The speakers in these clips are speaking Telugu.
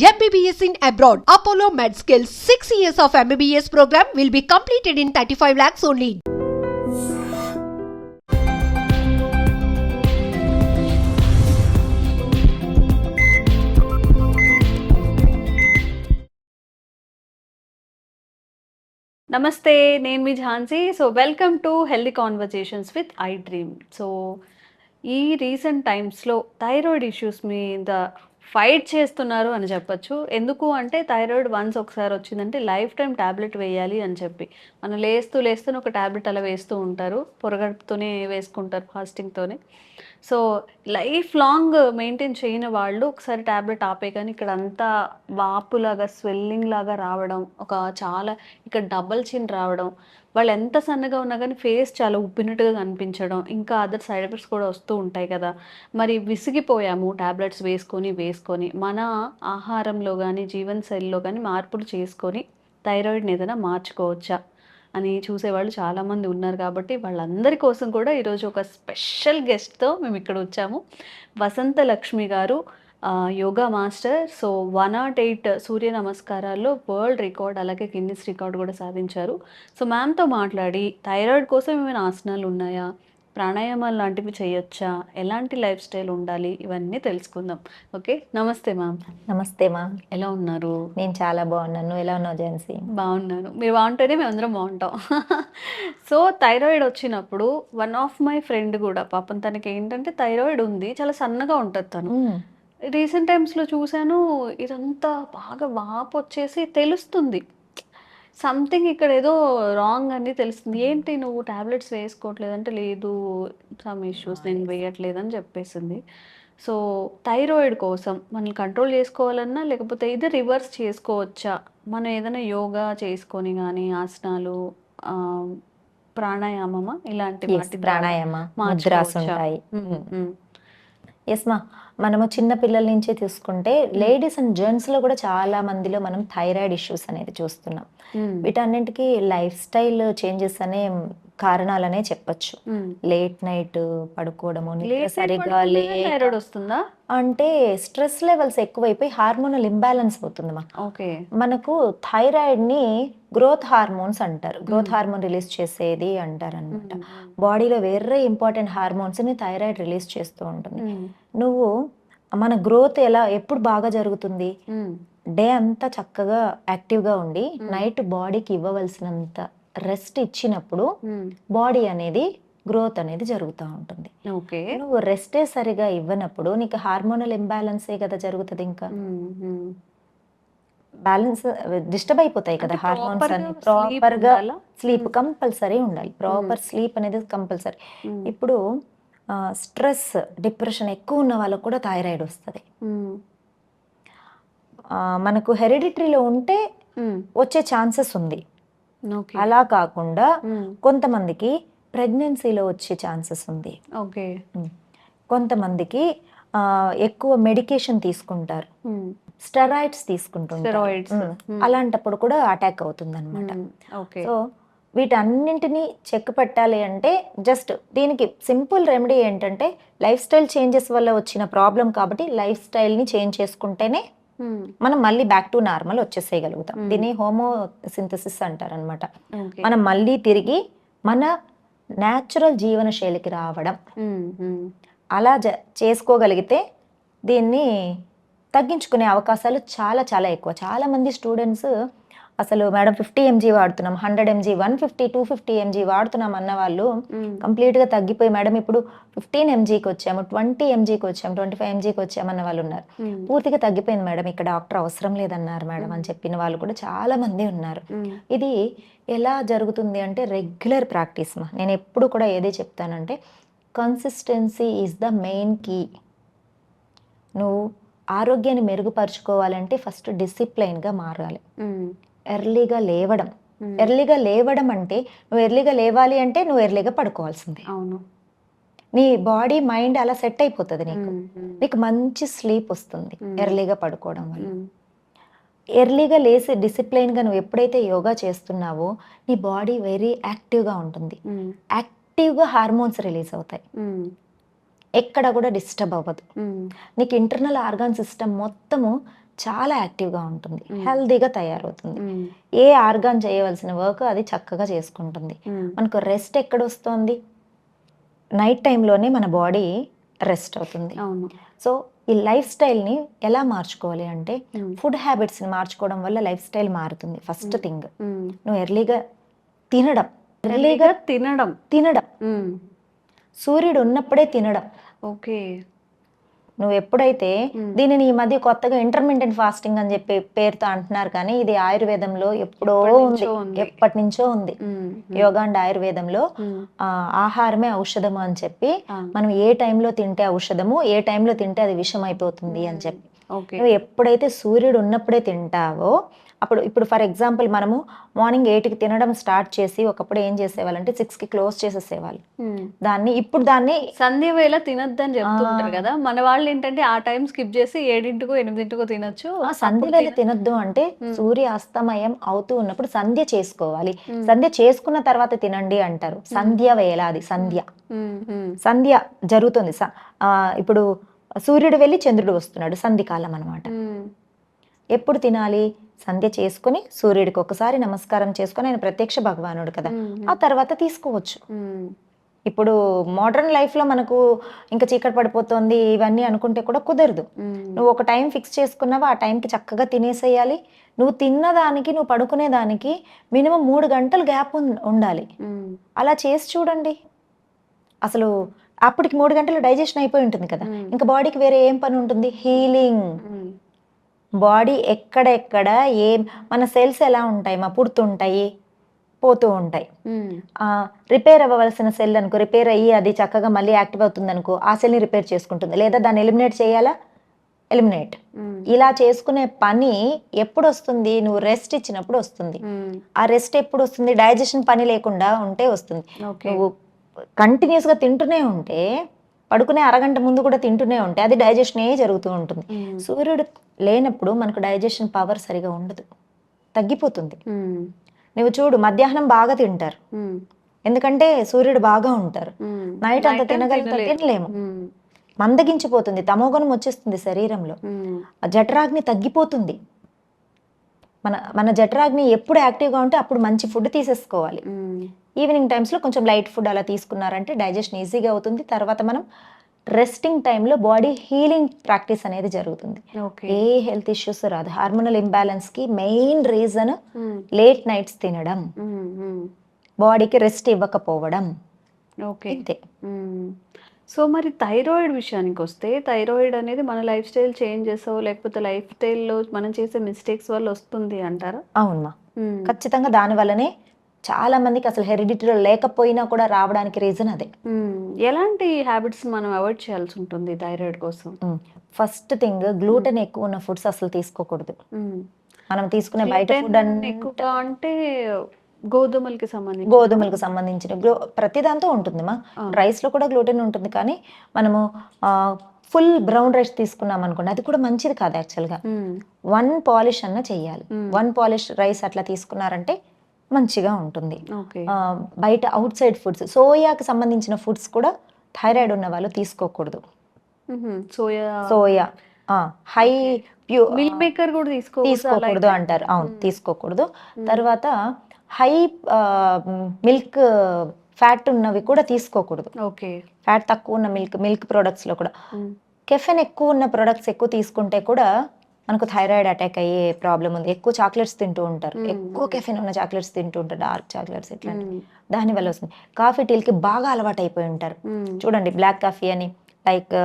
MBBS in abroad. Apollo MedSkills 6 years of MBBS program will be completed in 35 lakhs only. నమస్తే, నేను మీ Jhansi. So welcome to healthy conversations with I dream. So ఈ రీసెంట్ టైమ్స్లో థైరాయిడ్ ఇష్యూస్ మీద ఫైట్ చేస్తున్నారు అని చెప్పచ్చు. ఎందుకు అంటే థైరాయిడ్ వన్స్ ఒకసారి వచ్చిందంటే లైఫ్ టైం ట్యాబ్లెట్ వేయాలి అని చెప్పి మనం లేస్తూనే ఒక ట్యాబ్లెట్ అలా వేస్తూ ఉంటారు, పొరగడుపుతూనే వేసుకుంటారు ఫాస్టింగ్తోనే. సో లైఫ్ లాంగ్ మెయింటైన్ చేయని వాళ్ళు ఒకసారి ట్యాబ్లెట్ ఆపే కానీ ఇక్కడ అంతా వాపులాగా స్వెల్లింగ్ లాగా రావడం, ఒక చాలా ఇక్కడ డబల్ చిన్ రావడం, వాళ్ళు ఎంత సన్నగా ఉన్నా కానీ ఫేస్ చాలా ఉప్పినట్టుగా కనిపించడం, ఇంకా అదర్ సైడ్ ఎఫెక్ట్స్ కూడా వస్తూ ఉంటాయి కదా. మరి విసిగిపోయాము ట్యాబ్లెట్స్ వేసుకొని మన ఆహారంలో కానీ జీవనశైలిలో కానీ మార్పులు చేసుకొని థైరాయిడ్ని ఏదైనా మార్చుకోవచ్చా అని చూసేవాళ్ళు చాలామంది ఉన్నారు. కాబట్టి వాళ్ళందరి కోసం కూడా ఈరోజు ఒక స్పెషల్ గెస్ట్తో మేము ఇక్కడ వచ్చాము. వసంత లక్ష్మి గారు యోగా మాస్టర్. సో 108 సూర్య నమస్కారాల్లో వరల్డ్ రికార్డ్ అలాగే గిన్నిస్ రికార్డ్ కూడా సాధించారు. సో మ్యామ్తో మాట్లాడి థైరాయిడ్ కోసం ఏమైనా ఆసనాలు ఉన్నాయా, ప్రాణాయామాలు లాంటివి చేయొచ్చా, ఎలాంటి లైఫ్ స్టైల్ ఉండాలి, ఇవన్నీ తెలుసుకుందాం. ఓకే, నమస్తే మ్యామ్. నమస్తే మ్యామ్. ఎలా ఉన్నారు? నేను చాలా బాగున్నాను. నువ్వు ఎలా ఉన్నావు ఝాన్సీ? బాగున్నాను. మీరు బాగుంటేనే మేమందరం బాగుంటాం. సో థైరాయిడ్ వచ్చినప్పుడు వన్ ఆఫ్ మై ఫ్రెండ్ కూడా పాపం తనకి ఏంటంటే థైరాయిడ్ ఉంది, చాలా సన్నగా ఉంటుంది తను. రీసెంట్ టైమ్స్లో చూశాను, ఇదంతా బాగా వాపు వచ్చేసి తెలుస్తుంది సంథింగ్ ఇక్కడ ఏదో రాంగ్ అని తెలుస్తుంది. ఏంటి నువ్వు ట్యాబ్లెట్స్ వేసుకోవట్లేదంటే లేదు సమ్ ఇష్యూస్ నేను వేయట్లేదని చెప్పేసింది. సో థైరాయిడ్ కోసం మనం కంట్రోల్ చేసుకోవాలన్నా లేకపోతే ఇది రివర్స్ చేసుకోవచ్చా, మనం ఏదైనా యోగా చేసుకొని కానీ ఆసనాలు ప్రాణాయామమా ఇలాంటి ప్రాణాయామ ముద్రాస్ ఉంటాయి. ఎస్ మా, మనము చిన్న పిల్లల నుంచే తీసుకుంటే లేడీస్ అండ్ జెంట్స్ లో కూడా చాలా మందిలో మనం థైరాయిడ్ ఇష్యూస్ అనేది చూస్తున్నాం. వీటన్నింటికి లైఫ్ స్టైల్ చేంజెస్ అనే కారణాలనే చెప్పచ్చు. లేట్ నైట్ పడుకోవడము, సరిగా వస్తుందా అంటే స్ట్రెస్ లెవెల్స్ ఎక్కువైపోయి హార్మోనల్ ఇంబ్యాలెన్స్ అవుతుంది. మనకు థైరాయిడ్ ని గ్రోత్ హార్మోన్స్ అంటారు, గ్రోత్ హార్మోన్ రిలీజ్ చేసేది అంటారు అనమాట. బాడీలో వేరే ఇంపార్టెంట్ హార్మోన్స్ ని థైరాయిడ్ రిలీజ్ చేస్తూ ఉంటుంది. నువ్వు మన గ్రోత్ ఎప్పుడు బాగా జరుగుతుంది, డే అంతా చక్కగా యాక్టివ్గా ఉండి నైట్ బాడీకి ఇవ్వవలసినంత రెస్ట్ ఇచ్చినప్పుడు బాడీ అనేది గ్రోత్ అనేది జరుగుతూ ఉంటుంది. నువ్వు రెస్టే సరిగా ఇవ్వనప్పుడు నీకు హార్మోనల్ ఇంబ్యాలెన్సే కదా జరుగుతుంది. ఇంకా బ్యాలెన్స్ డిస్టర్బ్ అయిపోతాయి కదా హార్మోన్స్ అన్ని. ప్రాపర్ గా స్లీప్ కంపల్సరీ ఉండాలి, ప్రాపర్ స్లీప్ అనేది కంపల్సరీ. ఇప్పుడు స్ట్రెస్ డిప్రెషన్ ఎక్కువ ఉన్న వాళ్ళకు కూడా థైరాయిడ్ వస్తుంది. మనకు హెరిడిటరీలో ఉంటే వచ్చే ఛాన్సెస్ ఉంది. అలా కాకుండా కొంతమందికి ప్రెగ్నెన్సీలో వచ్చే ఛాన్సెస్ ఉంది. కొంతమందికి ఎక్కువ మెడికేషన్ తీసుకుంటారు, స్టెరాయిడ్స్ తీసుకుంటుంటారు, అలాంటప్పుడు కూడా అటాక్ అవుతుంది అనమాట. సో వీటన్నింటినీ చెక్ పెట్టాలి అంటే జస్ట్ దీనికి సింపుల్ రెమెడీ ఏంటంటే లైఫ్ స్టైల్ చేంజెస్ వల్ల వచ్చిన ప్రాబ్లం కాబట్టి లైఫ్ స్టైల్ని చేంజ్ చేసుకుంటేనే మనం మళ్ళీ బ్యాక్ టు నార్మల్ వచ్చేసేయగలుగుతాం. దీన్ని హోమోసింథసిస్ అంటారు అనమాట. మనం మళ్ళీ తిరిగి మన న్యాచురల్ జీవన శైలికి రావడం, అలా చేసుకోగలిగితే దీన్ని తగ్గించుకునే అవకాశాలు చాలా చాలా ఎక్కువ. చాలా మంది స్టూడెంట్స్ అసలు మేడం 50 mg వాడుతున్నాం, 100 mg, 150, 250 mg వాడుతున్నాం అన్న వాళ్ళు కంప్లీట్గా తగ్గిపోయి మేడం ఇప్పుడు 15 mgకి వచ్చాము, 20 mgకి వచ్చాము, 25 mgకి వచ్చామన్న వాళ్ళు ఉన్నారు. పూర్తిగా తగ్గిపోయింది మేడం, ఇక్కడ డాక్టర్ అవసరం లేదన్నారు మేడం అని చెప్పిన వాళ్ళు కూడా చాలా మంది ఉన్నారు. ఇది ఎలా జరుగుతుంది అంటే రెగ్యులర్ ప్రాక్టీస్. నేను ఎప్పుడు కూడా ఏదే చెప్తానంటే consistency is the main key. నువ్వు ఆరోగ్యాన్ని మెరుగుపరుచుకోవాలంటే ఫస్ట్ డిసిప్లైన్గా మారాలి. ఎర్లీగా లేవడం అంటే నువ్వు ఎర్లీగా లేవాలి అంటే నువ్వు ఎర్లీగా పడుకోవాల్సిందే. అవును, నీ బాడీ మైండ్ అలా సెట్ అయిపోతుంది, నీకు మంచి స్లీప్ వస్తుంది ఎర్లీగా పడుకోవడం వల్ల. ఎర్లీగా లేసి డిసిప్లైన్గా నువ్వు ఎప్పుడైతే యోగా చేస్తున్నావో నీ బాడీ వెరీ యాక్టివ్గా ఉంటుంది, యాక్టివ్గా హార్మోన్స్ రిలీజ్ అవుతాయి, ఎక్కడ కూడా డిస్టర్బ్ అవ్వదు. నీకు ఇంటర్నల్ ఆర్గాన్ సిస్టమ్ మొత్తము చాలా యాక్టివ్గా ఉంటుంది, హెల్దీగా తయారవుతుంది. ఏ ఆర్గాన్ చేయవలసిన వర్క్ అది చక్కగా చేసుకుంటుంది. మనకు రెస్ట్ ఎక్కడ వస్తుంది? నైట్ టైంలోనే మన బాడీ రెస్ట్ అవుతుంది. సో ఈ లైఫ్ స్టైల్ని ఎలా మార్చుకోవాలి అంటే ఫుడ్ హ్యాబిట్స్ని మార్చుకోవడం వల్ల లైఫ్ స్టైల్ మారుతుంది. ఫస్ట్ థింగ్, నువ్వు ఎర్లీగా తినడం, సూర్యుడు ఉన్నప్పుడే తినడం. ఓకే, నువ్వు ఎప్పుడైతే దీనిని ఈ మధ్య కొత్తగా ఇంటర్మిటెంట్ ఫాస్టింగ్ అని చెప్పి పేరుతో అంటున్నారు, కానీ ఇది ఆయుర్వేదంలో ఎప్పటి నుంచో ఉంది. యోగా అండ్ ఆయుర్వేదంలో ఆహారమే ఔషధము అని చెప్పి, మనం ఏ టైంలో తింటే ఔషధము, ఏ టైంలో తింటే అది విషం అయిపోతుంది అని చెప్పి. నువ్వు ఎప్పుడైతే సూర్యుడు ఉన్నప్పుడే తింటావో అప్పుడు, ఇప్పుడు ఫర్ ఎగ్జాంపుల్ మనము మార్నింగ్ 8కి తినడం స్టార్ట్ చేసి ఒకప్పుడు ఏం చేసేవాళ్ళంటే 6కి క్లోజ్ చేసేసేవాళ్ళు దాన్ని. ఇప్పుడు దాన్ని సంధ్య వేళ తినొద్దని చెప్తుంటారు కదా మన వాళ్ళు. ఏంటంటే ఆ టైం స్కిప్ చేసి 7కో 8కో తినొచ్చు. సంధ్య వేళ తినొద్దు అంటే సూర్య అస్తమయం అవుతూ ఉన్నప్పుడు సంధ్య చేసుకోవాలి. సంధ్య చేసుకున్న తర్వాత తినండి అంటారు. సంధ్య వేళ, అది సంధ్య జరుగుతుంది. ఇప్పుడు సూర్యుడు వెళ్ళి చంద్రుడు వస్తున్నాడు, సంధికాలం అనమాట. ఎప్పుడు తినాలి? సంధ్య చేసుకుని సూర్యుడికి ఒకసారి నమస్కారం చేసుకుని, ఆయన ప్రత్యక్ష భగవానుడు కదా, ఆ తర్వాత తీసుకోవచ్చు. ఇప్పుడు మోడర్న్ లైఫ్లో మనకు ఇంకా చీకటి పడిపోతుంది ఇవన్నీ అనుకుంటే కూడా కుదరదు. నువ్వు ఒక టైం ఫిక్స్ చేసుకున్నావా, ఆ టైంకి చక్కగా తినేసేయాలి. నువ్వు తిన్నదానికి నువ్వు పడుకునేదానికి మినిమం 3 గంటలు గ్యాప్ ఉండాలి. అలా చేసి చూడండి. అసలు అప్పటికి 3 గంటలు డైజెషన్ అయిపోయి ఉంటుంది కదా, ఇంకా బాడీకి వేరే ఏం పని ఉంటుంది? హీలింగ్. బాడీ ఎక్కడెక్కడ మన సెల్స్ ఎలా ఉంటాయి, పుడుతుంటాయి, పోతూ ఉంటాయి. రిపేర్ అవ్వవలసిన సెల్ అనుకో, రిపేర్ అయ్యి అది చక్కగా మళ్ళీ యాక్టివ్ అవుతుంది అనుకో, ఆ సెల్ని రిపేర్ చేసుకుంటుంది. లేదా దాన్ని ఎలిమినేట్ చేయాలా, ఎలిమినేట్. ఇలా చేసుకునే పని ఎప్పుడు వస్తుంది? నువ్వు రెస్ట్ ఇచ్చినప్పుడు వస్తుంది. ఆ రెస్ట్ ఎప్పుడు వస్తుంది? డైజెషన్ పని లేకుండా ఉంటే వస్తుంది. నువ్వు కంటిన్యూస్గా తింటూనే ఉంటే, పడుకునే అరగంట ముందు కూడా తింటూనే ఉంటే అది డైజెషనే జరుగుతూ ఉంటుంది. సూర్యుడు లేనప్పుడు మనకు డైజెషన్ పవర్ సరిగా ఉండదు, తగ్గిపోతుంది. నువ్వు చూడు, మధ్యాహ్నం బాగా తింటారు, ఎందుకంటే సూర్యుడు బాగా ఉంటారు. నైట్ అంత తినలేము, మందగించిపోతుంది, తమోగుణం వచ్చేస్తుంది శరీరంలో, ఆ జఠరాగ్ని తగ్గిపోతుంది. మన జఠరాగ్ని ఎప్పుడు యాక్టివ్గా ఉంటే అప్పుడు మంచి ఫుడ్ తీసేసుకోవాలి. ఈవినింగ్ టైమ్స్లో కొంచెం లైట్ ఫుడ్ అలా తీసుకున్నారంటే డైజెషన్ ఈజీగా అవుతుంది. తర్వాత మనం రెస్టింగ్ టైంలో బాడీ హీలింగ్ ప్రాక్టీస్ అనేది జరుగుతుంది. ఏ హెల్త్ ఇష్యూస్ రాదు. హార్మోనల్ ఇంబ్యాలెన్స్కి మెయిన్ రీజన్ లేట్ నైట్స్ తినడం, బాడీకి రెస్ట్ ఇవ్వకపోవడం. ఓకే. సో మరి థైరాయిడ్ విషయానికి వస్తే, థైరాయిడ్ అనేది మన లైఫ్ స్టైల్ చేంజెస్ లేకపోతే లైఫ్ స్టైల్లో మనం చేసే మిస్టేక్స్ వల్ల వస్తుంది అంటారా? అవునమ్మా, ఖచ్చితంగా దాని వల్లనే చాలా మందికి అసలు హెరిడిటరీ లేకపోయినా కూడా రావడానికి రీజన్ అదే. ఎలాంటి హ్యాబిట్స్ మనం అవాయిడ్ చేయాల్సి ఉంటుంది థైరాయిడ్ కోసం? ఫస్ట్ థింగ్, గ్లూటెన్ ఎక్కువ ఉన్న ఫుడ్స్ అసలు తీసుకోకూడదు. మనం తీసుకునే బయట ఫుడ్ ఎక్కువగా అంటే గోధుమలకు సంబంధించిన ప్రతి దాంతో ఉంటుంది మా. రైస్ లో కూడా గ్లూటెన్ ఉంటుంది, కానీ మనము ఫుల్ బ్రౌన్ రైస్ తీసుకున్నాం అనుకోండి, అది కూడా మంచిది కాదు యాక్చువల్గా. 1 పాలిష్ అన్న చెయ్యాలి. 1 పాలిష్ రైస్ అట్లా తీసుకున్నారంటే మంచిగా ఉంటుంది. బయట అవుట్ సైడ్ ఫుడ్స్, సోయాకి సంబంధించిన ఫుడ్స్ కూడా థైరాయిడ్ ఉన్న వాళ్ళు తీసుకోకూడదు. సోయా హై మిల్క్ మేకర్ కూడా తీసుకోకూడదు అంటారు. అవును, తీసుకోకూడదు. తర్వాత హై మిల్క్ ఫ్యాట్ ఉన్నవి కూడా తీసుకోకూడదు. ఫ్యాట్ తక్కువ ఉన్న మిల్క్ ప్రొడక్ట్స్ లో కూడా. కెఫెన్ ఎక్కువ ఉన్న ప్రొడక్ట్స్ ఎక్కువ తీసుకుంటే కూడా మనకు థైరాయిడ్ అటాక్ అయ్యే ప్రాబ్లం ఉంది. ఎక్కువ చాక్లెట్స్ తింటూ ఉంటారు, ఎక్కువ కెఫెన్ ఉన్న చాక్లెట్స్ తింటూ ఉంటారు, డార్క్ చాక్లెట్స్ ఇట్లాంటివి, దానివల్ల వస్తుంది. కాఫీ టీలకి బాగా అలవాటు అయిపోయి ఉంటారు చూడండి, బ్లాక్ కాఫీ అని, లైక్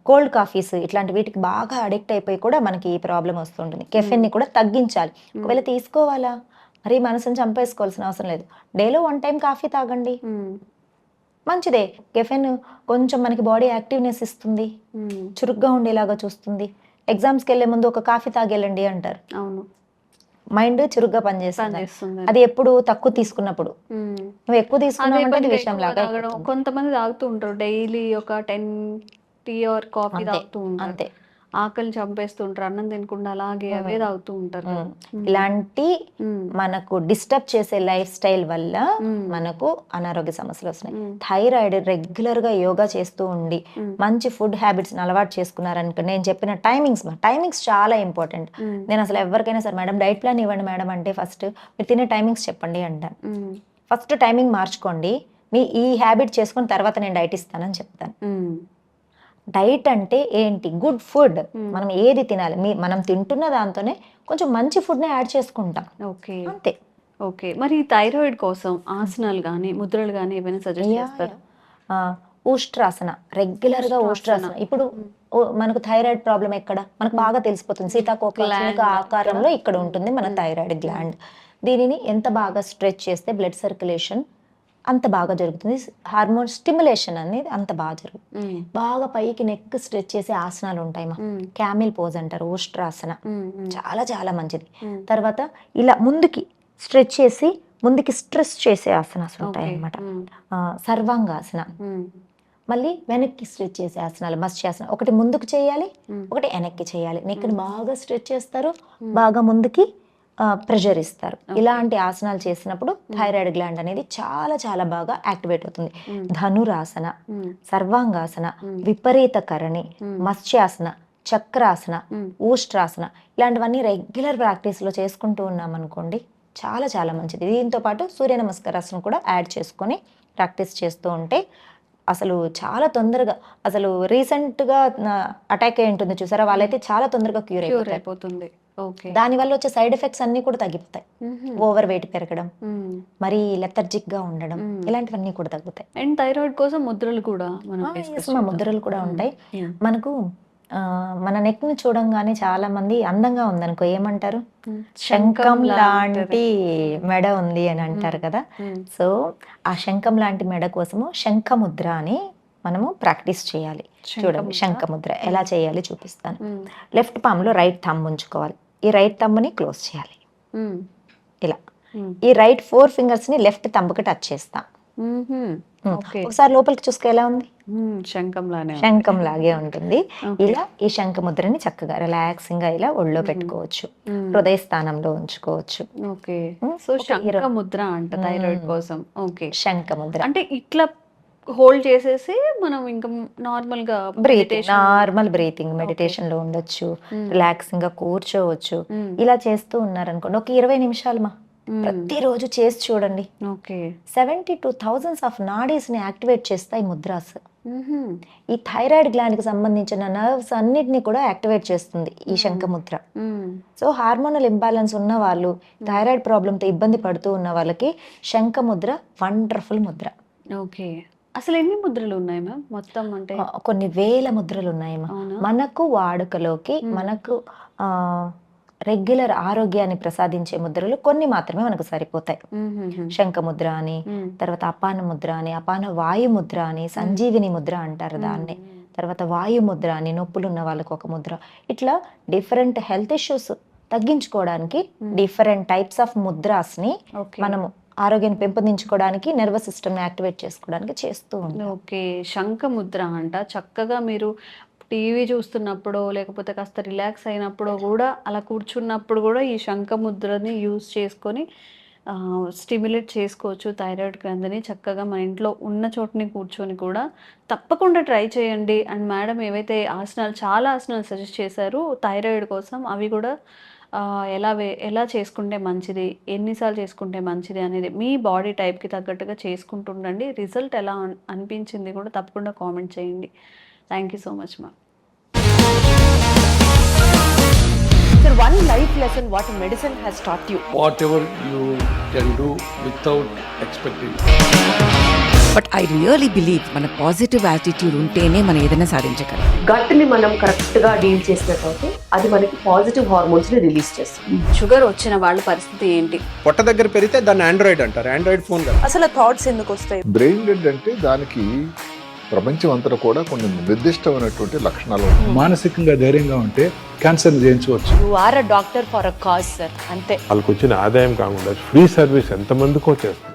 కోల్డ్ కాఫీస్, ఇట్లాంటి వీటికి బాగా అడిక్ట్ అయిపోయి కూడా మనకి ఈ ప్రాబ్లం వస్తుంటుంది. కెఫెన్ని కూడా తగ్గించాలి. ఒకవేళ తీసుకోవాలా, మరి మనసుని చంపేసుకోవాల్సిన అవసరం లేదు. డేలో 1 టైం కాఫీ తాగండి, మంచిదే. కెఫెన్ కొంచెం మనకి బాడీ యాక్టివ్నెస్ ఇస్తుంది, చురుగ్గా ఉండేలాగా చూస్తుంది. ఎగ్జామ్స్కి వెళ్ళే ముందు ఒక కాఫీ తాగెళ్ళండి అంటారు. అవును, మైండ్ చురుగ్గా పనిచేస్తుంది. అది ఎప్పుడు తక్కువ తీసుకున్నప్పుడు. నువ్వు ఎక్కువ తీసుకున్నావు విషయం లాగా. కొంతమంది తాగుతూ ఉంటారు డైలీ ఒక 10 టీ ఆర్ కాఫీ తాగుతూ ఉంటారు. అంతే, ఆకలి చంపేస్తుంటారు, అన్నం తినకుండా అలాగే అవే తాగుతూ ఉంటారు కదా. ఇలాంటి మ్మ్. మనకు డిస్టర్బ్ చేసే లైఫ్ స్టైల్ వల్ల మనకు అనారోగ్య సమస్యలు వస్తున్నాయి. థైరాయిడ్ రెగ్యులర్ గా యోగా చేస్తూ ఉండి మంచి ఫుడ్ హ్యాబిట్స్ అలవాటు చేసుకున్నారనుకో, నేను చెప్పిన టైమింగ్స్ చాలా ఇంపార్టెంట్. నేను అసలు ఎవరికైనా సరే మేడం డైట్ ప్లాన్ ఇవ్వండి మేడం అంటే ఫస్ట్ మీరు తినే టైమింగ్స్ చెప్పండి అంటాను. ఫస్ట్ టైమింగ్ మార్చుకోండి, మీ ఈ హ్యాబిట్ చేసుకున్న తర్వాత నేను డైట్ ఇస్తానని చెప్తాను. డైట్ అంటే ఏంటి? Good food. మనం ఏది తినాలి, మనం తింటున్న దాంతోనే కొంచెం మంచి ఫుడ్ని యాడ్ చేసుకుంటాం. ఓకే అంతే. ఓకే, మరి ఈ థైరాయిడ్ కోసం ఆసనాలు కానీ ముద్రలు కానీ ఏమైనా సజెస్ట్ చేస్తారు? ఊష్ట్రాసన, రెగ్యులర్ గా ఊష్ట్రాసన. ఇప్పుడు మనకు థైరాయిడ్ ప్రాబ్లం ఎక్కడ మనకు బాగా తెలిసిపోతుంది. సీతాకోక ఆకారంలో ఇక్కడ ఉంటుంది మన థైరాయిడ్ గ్లాండ్. దీనిని ఎంత బాగా స్ట్రెచ్ చేస్తే బ్లడ్ సర్క్యులేషన్ అంత బాగా జరుగుతుంది, హార్మోన్ స్టిమ్యులేషన్ అనేది అంత బాగా జరుగుతుంది. బాగా పైకి నెక్ స్ట్రెచ్ చేసే ఆసనాలు ఉంటాయి మా, క్యామిల్ పోజ్ అంటారు, ఊష్ట్రాసన, చాలా చాలా మంచిది. తర్వాత ఇలా ముందుకి స్ట్రెచ్ చేసి ముందుకి స్ట్రెస్ చేసే ఆసనాలు ఉంటాయి అన్నమాట. సర్వాంగాసన, మళ్ళీ వెనక్కి స్ట్రెచ్ చేసే ఆసనాలు, మత్స్యాసన. ఒకటి ముందుకు చేయాలి, ఒకటి వెనక్కి చేయాలి. నెక్ని బాగా స్ట్రెచ్ చేస్తారు, బాగా ముందుకి ప్రెషర్ ఇస్తారు. ఇలాంటి ఆసనాలు చేసినప్పుడు థైరాయిడ్ గ్లాండ్ అనేది చాలా చాలా బాగా యాక్టివేట్ అవుతుంది. ధనురాసన, సర్వాంగాసన, విపరీత కరణి, మత్స్యాసన, చక్రాసన, ఊష్ట్రాసన, ఇలాంటివన్నీ రెగ్యులర్ ప్రాక్టీస్లో చేసుకుంటూ ఉన్నాం అనుకోండి, చాలా చాలా మంచిది. దీంతో పాటు సూర్య నమస్కారాసనం కూడా యాడ్ చేసుకొని ప్రాక్టీస్ చేస్తూ ఉంటే అసలు చాలా తొందరగా, అసలు రీసెంట్గా అటాక్ అయి ఉంటుంది చూసారా, వాళ్ళైతే చాలా తొందరగా క్యూర్ అయిపోతుంది. దానివల్ల వచ్చే సైడ్ ఎఫెక్ట్స్ అన్ని కూడా తగ్గిపోతాయి. ఓవర్ వెయిట్ పెరగడం, మరి లెథర్జిక్ గా ఉండడం, ఇలాంటివన్నీ కూడా తగ్గుతాయి. అండ్ థైరాయిడ్ కోసం ముద్రలు కూడా ముద్రలు కూడా ఉంటాయి మనకు. మన నెక్ ని చూడంగానే చాలా మంది అందంగా ఉందనుకో ఏమంటారు, శంఖం లాంటి మెడ ఉంది అని అంటారు కదా. సో ఆ శంఖం లాంటి మెడ కోసము శంఖముద్ర అని మనము ప్రాక్టీస్ చేయాలి. చూడండి శంఖముద్ర ఎలా చేయాలి చూపిస్తాను. లెఫ్ట్ పామ్ లో రైట్ థంబ్ ఉంచుకోవాలి, ఈ రైట్ థంబ్ ని క్లోజ్ చేయాలి ఇలా. ఈ రైట్ 4 ఫింగర్స్ ని లెఫ్ట్ థంబ్ కి టచ్ చేస్తాం. ఒకసారి లోపలికి చూసుకో ఎలా ఉంది, శంఖం లాగే ఉంటుంది. ఇలా ఈ శంఖ ముద్రని చక్కగా రిలాక్సింగ్ గా ఇలా ఒళ్ళో పెట్టుకోవచ్చు, హృదయ స్థానంలో ఉంచుకోవచ్చు. శంఖ ముద్ర అంట థైరాయిడ్ కోసం. ఓకే, శంఖ ముద్ర అంటే ఇట్లా హోల్డ్ చేసేసి మనం ఇంకా నార్మల్ బ్రీతింగ్ మెడిటేషన్ లో ఉండొచ్చు, రిలాక్సింగ్ గా కూర్చోవచ్చు. ఇలా చేస్తూ ఉన్నారనుకోండి ఒక 20 నిమిషాలు మా ప్రతిరోజు చేసి చూడండి. 72,000 ఆఫ్ నాడీస్ ని యాక్టివేట్ చేస్తాయి ముద్రాస్. ఈ థైరాయిడ్ గ్లాండ్ కి సంబంధించిన నర్వ్స్ అన్నిటిని కూడా యాక్టివేట్ చేస్తుంది ఈ శంఖ ముద్ర. సో హార్మోనల్ ఇంబ్యాలెన్స్ ఉన్న వాళ్ళు, థైరాయిడ్ ప్రాబ్లమ్ తో ఇబ్బంది పడుతూ ఉన్న వాళ్ళకి శంఖ ముద్ర వండర్ఫుల్ ముద్ర. ఓకే, అసలు ఎన్ని ముద్రలు ఉన్నాయి మ్యామ్ మొత్తం? అంటే కొన్ని వేల ముద్రలు ఉన్నాయి మనకు వాడుకలోకి. మనకు రెగ్యులర్ ఆరోగ్యాన్ని ప్రసాదించే ముద్రలు కొన్ని మాత్రమే మనకు సరిపోతాయి. శంఖ ముద్ర అని, తర్వాత అపాన ముద్ర అని, అపాన వాయు ముద్ర అని, సంజీవిని ముద్ర అంటారు దాన్ని, తర్వాత వాయు ముద్ర అని, నొప్పులు ఉన్న వాళ్ళకు ఒక ముద్ర. ఇట్లా డిఫరెంట్ హెల్త్ ఇష్యూస్ తగ్గించుకోవడానికి డిఫరెంట్ టైప్స్ ఆఫ్ ముద్రాస్ ని మనము ఆరోగ్యాన్ని పెంపొందించుకోవడానికి, నర్వస్ సిస్టమ్ ని యాక్టివేట్ చేసుకోవడానికి చేస్తూ ఉంటాం. ఓకే, శంఖ ముద్ర అంట. చక్కగా మీరు టీవీ చూస్తున్నప్పుడు లేకపోతే కాస్త రిలాక్స్ అయినప్పుడు కూడా, అలా కూర్చున్నప్పుడు కూడా ఈ శంఖ ముద్రని యూజ్ చేసుకొని స్టిమ్యులేట్ చేసుకోవచ్చు థైరాయిడ్ గ్రంథిని. చక్కగా మన ఇంట్లో ఉన్న చోటుని కూర్చొని కూడా తప్పకుండా ట్రై చేయండి. అండ్ మేడం ఏవైతే ఆసనాలు, చాలా ఆసనాలు సజెస్ట్ చేశారు థైరాయిడ్ కోసం, అవి కూడా ఎలా చేసుకుంటే మంచిది, ఎన్నిసార్లు చేసుకుంటే మంచిది అనేది మీ బాడీ టైప్కి తగ్గట్టుగా చేసుకుంటుండండి. రిజల్ట్ ఎలా అనిపించింది కూడా తప్పకుండా కామెంట్ చేయండి. Thank you so much, ma'am. Sir, one life lesson what medicine has taught you. Whatever you can do without expecting. But I really believe మన పాజిటివ్ యాటిట్యూడ్ ఉంటేనే మనం ఏదైనా సాధించగలం. గట్ని మనం కరెక్ట్ గా డీల్ చేసినట్లయితే అది మనకి పాజిటివ్ హార్మోన్స్ ని రిలీజ్ చేస్తుంది. షుగర్ వచ్చిన వాళ్ళ పరిస్థితి ఏంటి? పొట్ట దగ్గర పెరిగితే దాన్ని ఆండ్రాయిడ్ అంటారు, ఆండ్రాయిడ్ ఫోన్ కాదు. అసలు థాట్స్ ఎందుకు వస్తాయి? బ్రెయిన్ డెడ్ అంటే దానికి ప్రపంచం అంతా కూడా కొన్ని నిర్దిష్టమైనటువంటి లక్షణాలు. మానసికంగా ధైర్యంగా ఉంటే క్యాన్సర్ జయించవచ్చు. You are a doctor for a cause sir, అంతే. వాళ్ళకి వచ్చిన ఆదాయం కాకుండా ఫ్రీ సర్వీస్ ఎంతమందికో చేస్తారు.